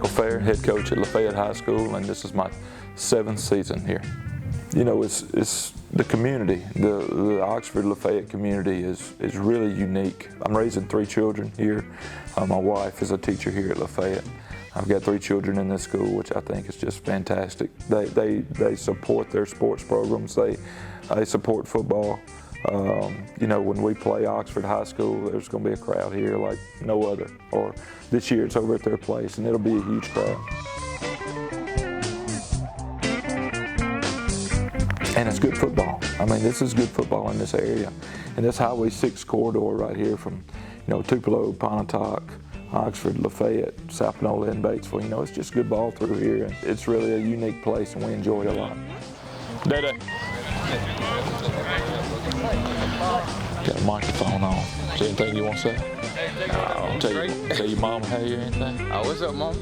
Michael Fair, head coach at Lafayette High School, and this is my 7th season here. You know, it's the community, the Oxford-Lafayette community is really unique. I'm raising 3 children here. My wife is a teacher here at Lafayette. I've got 3 children in this school, which I think is just fantastic. They support their sports programs. They support football. You know, when we play Oxford High School, there's going to be a crowd here like no other. Or this year it's over at their place, and it'll be a huge crowd. And it's good football. I mean, this is good football in this area. And this Highway 6 corridor right here from, you know, Tupelo, Pontotoc, Oxford, Lafayette, South Panola, and Batesville, you know, it's just good ball through here. And it's really a unique place, and we enjoy it a lot. Dada. Got a microphone on. Is there anything you want to say? Tell your mama how you anything? Oh, what's up, Mama?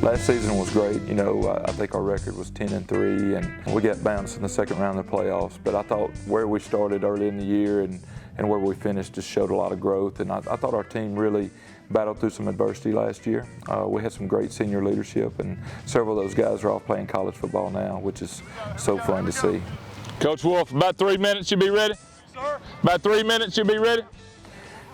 Last season was great. You know, I think our record was 10-3, and we got bounced in the second round of the playoffs. But I thought where we started early in the year and where we finished just showed a lot of growth. And I thought our team really battled through some adversity last year. We had some great senior leadership, and several of those guys are off playing college football now, which is so fun to see. Coach Wolf, about 3 minutes, you'll be ready? Sir? About 3 minutes, you'll be ready?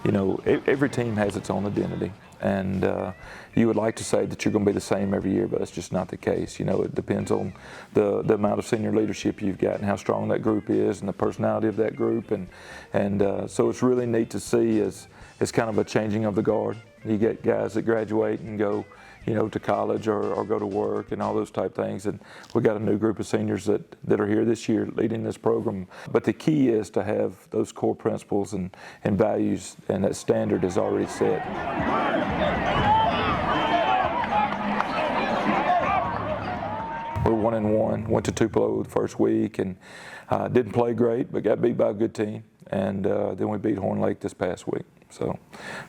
You know, every team has its own identity. And you would like to say that you're going to be the same every year, but that's just not the case. You know, it depends on the amount of senior leadership you've got and how strong that group is and the personality of that group. And so it's really neat to see as kind of a changing of the guard. You get guys that graduate and go, you know, to college or go to work and all those type things. And we got a new group of seniors that are here this year leading this program. But the key is to have those core principles and values, and that standard is already set. We're 1-1, went to Tupelo the first week and didn't play great, but got beat by a good team. And then we beat Horn Lake this past week. So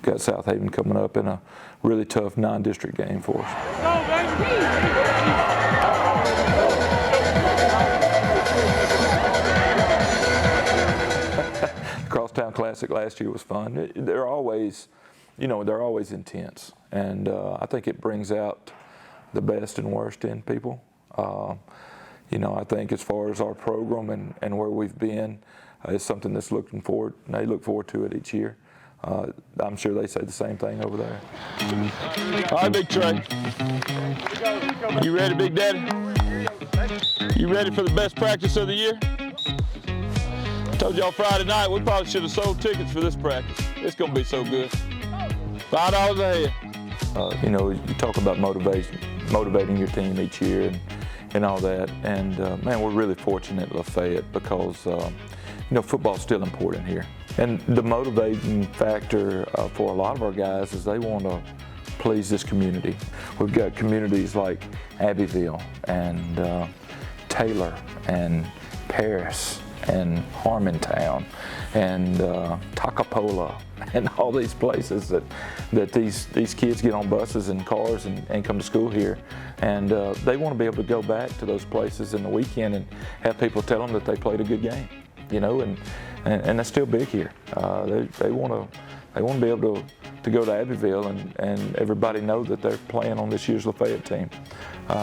got South Haven coming up in a really tough non-district game for us. Crosstown Classic last year was fun. They're always, you know, they're always intense. And I think it brings out the best and worst in people. You know, I think as far as our program and where we've been, it's something that's looking forward. They look forward to it each year. I'm sure they say the same thing over there. All right, Big Trey. You ready, Big Daddy? You ready for the best practice of the year? I told y'all Friday night we probably should have sold tickets for this practice. It's going to be so good. $5 a head. You know, you talk about motivating your team each year and all that. And man, we're really fortunate at Lafayette because you know, football's still important here. And the motivating factor for a lot of our guys is they want to please this community. We've got communities like Abbeville and Taylor and Paris and Harmontown and Takapola and all these places that these kids get on buses and cars and come to school here. And they want to be able to go back to those places in the weekend and have people tell them that they played a good game. You know, and that's still big here. They want to be able to go to Abbeville and everybody know that they're playing on this year's Lafayette team,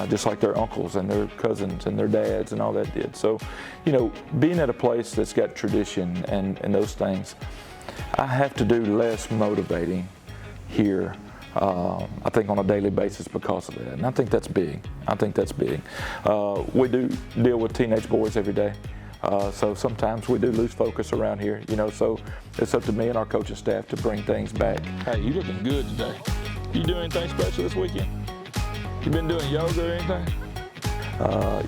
just like their uncles and their cousins and their dads and all that did. So, you know, being at a place that's got tradition and those things, I have to do less motivating here. I think on a daily basis because of that, and I think that's big. We do deal with teenage boys every day. So sometimes we do lose focus around here, you know, so it's up to me and our coaching staff to bring things back. Hey, you looking good today. You doing anything special this weekend? You been doing yoga or anything?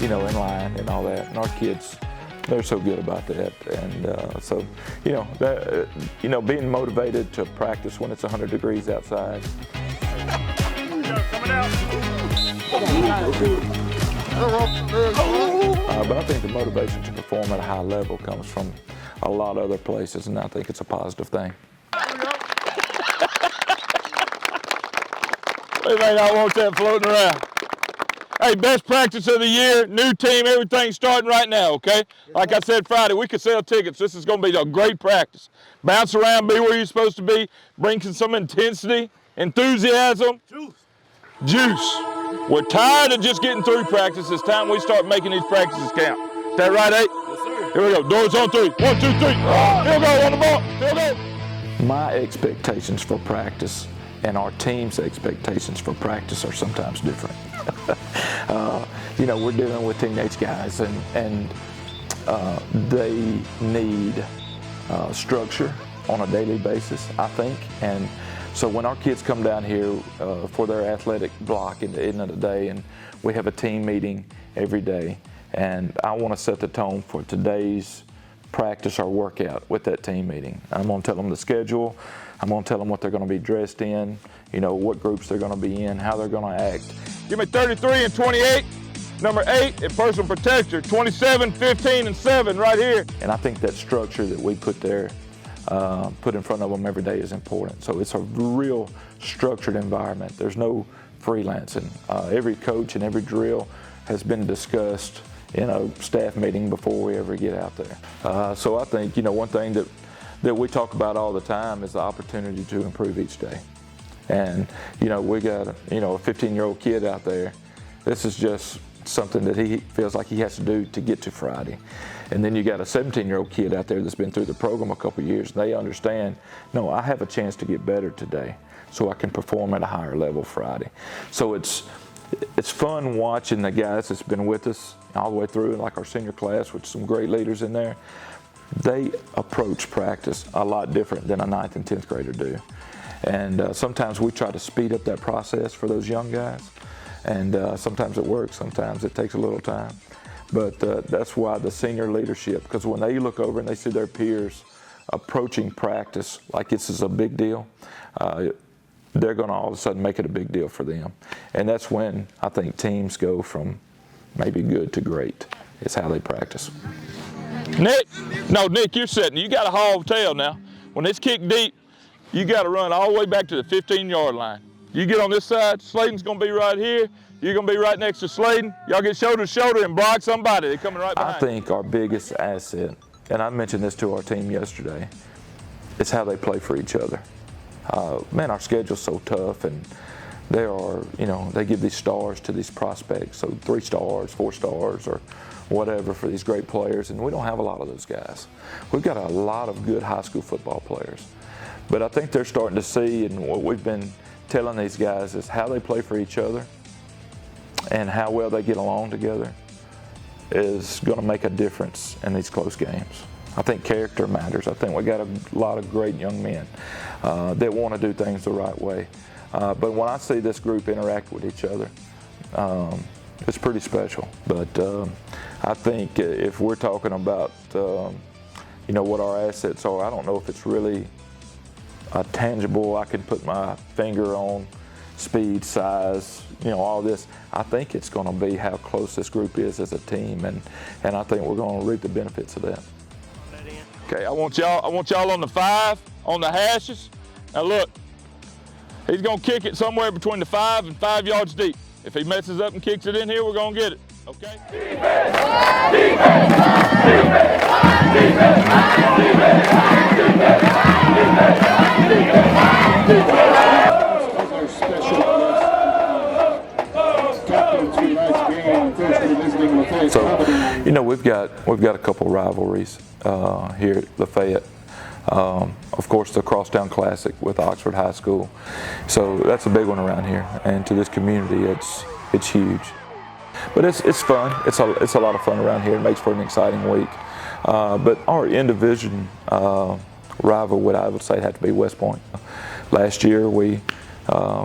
You know, in line and all that, and our kids, they're so good about that. And so, you know, being motivated to practice when it's 100 degrees outside. Coming out. But I think the motivation to perform at a high level comes from a lot of other places, and I think it's a positive thing. They may not want that floating around. Hey, best practice of the year, new team, everything's starting right now, okay? Like I said Friday, we could sell tickets. This is going to be a great practice. Bounce around, be where you're supposed to be, bring some intensity, enthusiasm, juice. We're tired of just getting through practice. It's time we start making these practices count. Is that right, 8? Yes, sir. Here we go. Doors on 3. 1, 2, 3. Field goal on the ball. Field goal. My expectations for practice and our team's expectations for practice are sometimes different. You know, we're dealing with teenage guys, and they need structure on a daily basis, I think. And so when our kids come down here for their athletic block at the end of the day, and we have a team meeting every day, and I want to set the tone for today's practice or workout with that team meeting. I'm going to tell them the schedule. I'm going to tell them what they're going to be dressed in, you know, what groups they're going to be in, how they're going to act. Give me 33 and 28. Number 8 in personal protector. 27, 15, and 7 right here. And I think that structure that we put there, put in front of them every day is important. So it's a real structured environment. There's no freelancing. Every coach and every drill has been discussed in a staff meeting before we ever get out there. So I think, you know, one thing that we talk about all the time is the opportunity to improve each day. And, you know, we got, you know, a 15-year-old kid out there. This is just something that he feels like he has to do to get to Friday. And then you got a 17-year-old kid out there that's been through the program a couple of years. They understand, no, I have a chance to get better today so I can perform at a higher level Friday. So it's fun watching the guys that's been with us all the way through, like our senior class with some great leaders in there. They approach practice a lot different than a 9th and 10th grader do. And sometimes we try to speed up that process for those young guys. And sometimes it works, sometimes it takes a little time. But that's why the senior leadership, because when they look over and they see their peers approaching practice like this is a big deal, they're going to all of a sudden make it a big deal for them. And that's when I think teams go from maybe good to great. It's how they practice. Nick, you're setting. You got a haul tail now. When it's kicked deep, you got to run all the way back to the 15-yard line. You get on this side, Sladen's going to be right here. You're going to be right next to Sladen. Y'all get shoulder to shoulder and block somebody. They're coming right behind. I think our biggest asset, and I mentioned this to our team yesterday, is how they play for each other. Man, our schedule's so tough, and they are, you know, they give these stars to these prospects, so 3 stars, 4 stars, or whatever for these great players, and we don't have a lot of those guys. We've got a lot of good high school football players. But I think they're starting to see, and what we've been telling these guys is how they play for each other and how well they get along together is going to make a difference in these close games. I think character matters. I think we got a lot of great young men that want to do things the right way. But when I see this group interact with each other, it's pretty special. But I think if we're talking about, you know, what our assets are, I don't know if it's really tangible. I can put my finger on speed, size, you know, all this. I think it's going to be how close this group is as a team, and I think we're going to reap the benefits of that. Okay, I want y'all on the 5, on the hashes. Now look, he's going to kick it somewhere between the 5 and 5 yards deep. If he messes up and kicks it in here, we're going to get it. Okay? Defense! Defense! Defense! So, you know, we've got a couple rivalries here at Lafayette. Of course, the Crosstown Classic with Oxford High School. So that's a big one around here, and to this community, it's huge. But it's fun. It's a lot of fun around here. It makes for an exciting week. But our in-division rival, I would say, had to be West Point. Last year, we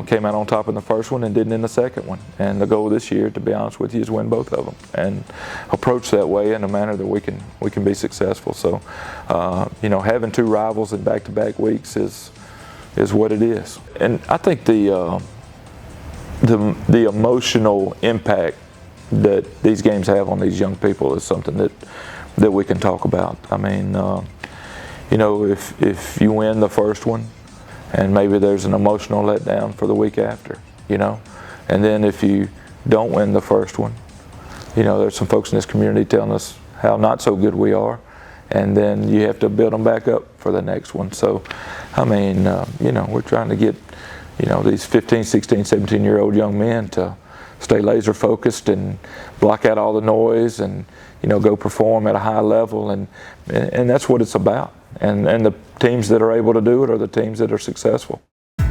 came out on top in the first one and didn't in the second one. And the goal this year, to be honest with you, is win both of them and approach that way in a manner that we can be successful. So, you know, having 2 rivals in back-to-back weeks is what it is. And I think the emotional impact that these games have on these young people is something that we can talk about. I mean, you know, if you win the first one, and maybe there's an emotional letdown for the week after, you know, and then if you don't win the first one, you know, there's some folks in this community telling us how not so good we are, and then you have to build them back up for the next one. So, I mean, you know, we're trying to get these 15, 16, 17-year-old young men to stay laser focused and block out all the noise and go perform at a high level, and that's what it's about. And the teams that are able to do it are the teams that are successful.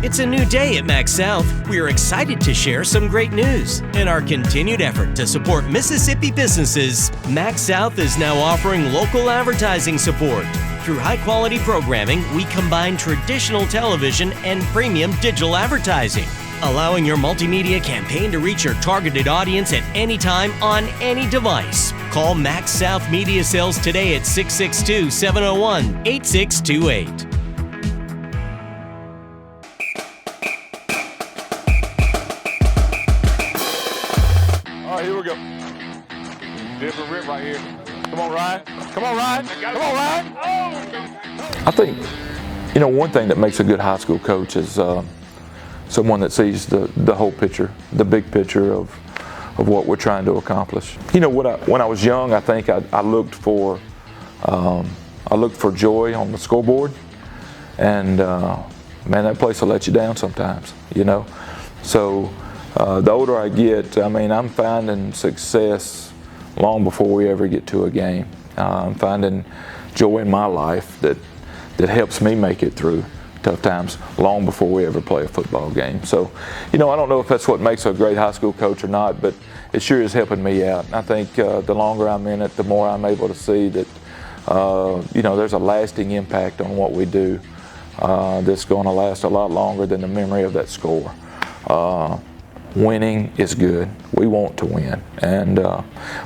It's a new day at MaxxSouth. We are excited to share some great news. In our continued effort to support Mississippi businesses, MaxxSouth is now offering local advertising support. Through high-quality programming, we combine traditional television and premium digital advertising, allowing your multimedia campaign to reach your targeted audience at any time on any device. Call MaxxSouth Media Sales today at 662-701-8628. All right, here we go. Different rip right here. Come on, Ryan. Come on, Ryan. Come on, Ryan. I think, one thing that makes a good high school coach is someone that sees the whole picture, the big picture of what we're trying to accomplish. When I was young, I think I looked for joy on the scoreboard, and man, that place will let you down sometimes. So the older I get, I'm finding success long before we ever get to a game. I'm finding joy in my life that helps me make it through tough times long before we ever play a football game. So, I don't know if that's what makes a great high school coach or not, but it sure is helping me out. I think the longer I'm in it, the more I'm able to see that, there's a lasting impact on what we do that's going to last a lot longer than the memory of that score. Winning is good. We want to win. And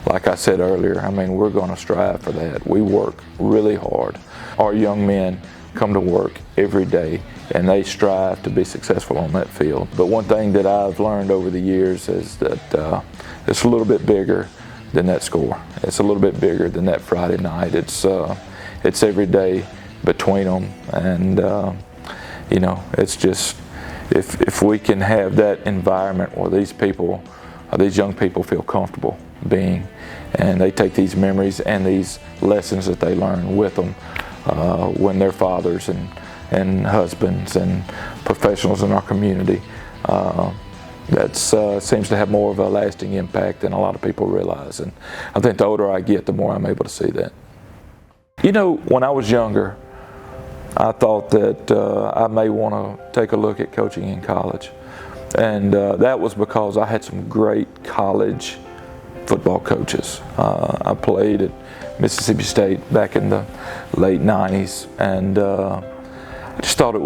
like I said earlier, we're going to strive for that. We work really hard. Our young men come to work every day and they strive to be successful on that field. But one thing that I've learned over the years is that it's a little bit bigger than that score. It's a little bit bigger than that Friday night. It's every day between them, and it's just, if we can have that environment where these young people feel comfortable being, and they take these memories and these lessons that they learn with them when they're fathers and husbands and professionals in our community, that seems to have more of a lasting impact than a lot of people realize. And I think the older I get, the more I'm able to see that. When I was younger, I thought that I may want to take a look at coaching in college. And that was because I had some great college football coaches. I played at Mississippi State back in the late 90s, and I just thought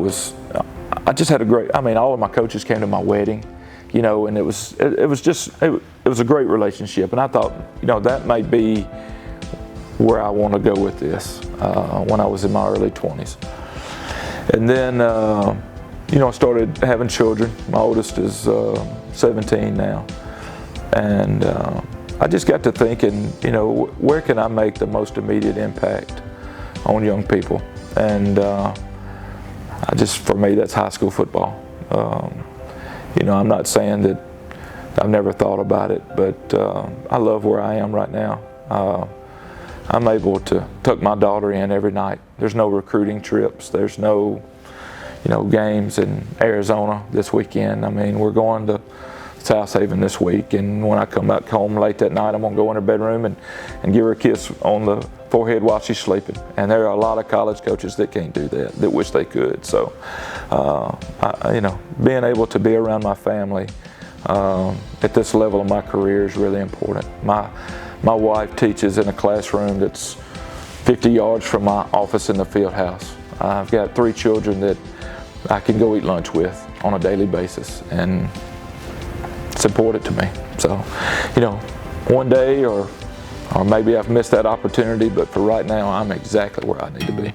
I just had a great, all of my coaches came to my wedding, and it was a great relationship. And I thought, that might be where I want to go with this when I was in my early 20s. And then, I started having children. My oldest is 17 now. And I just got to thinking, where can I make the most immediate impact on young people? And for me, that's high school football. I'm not saying that I've never thought about it, but I love where I am right now. I'm able to tuck my daughter in every night. There's no recruiting trips. There's no, games in Arizona this weekend. We're going to South Haven this week, and when I come back home late that night, I'm going to go in her bedroom and give her a kiss on the forehead while she's sleeping. And there are a lot of college coaches that can't do that wish they could. So, being able to be around my family at this level of my career is really important. My wife teaches in a classroom that's 50 yards from my office in the field house. I've got 3 children that I can go eat lunch with on a daily basis, and it's important to me. So, one day or maybe I've missed that opportunity, but for right now, I'm exactly where I need to be.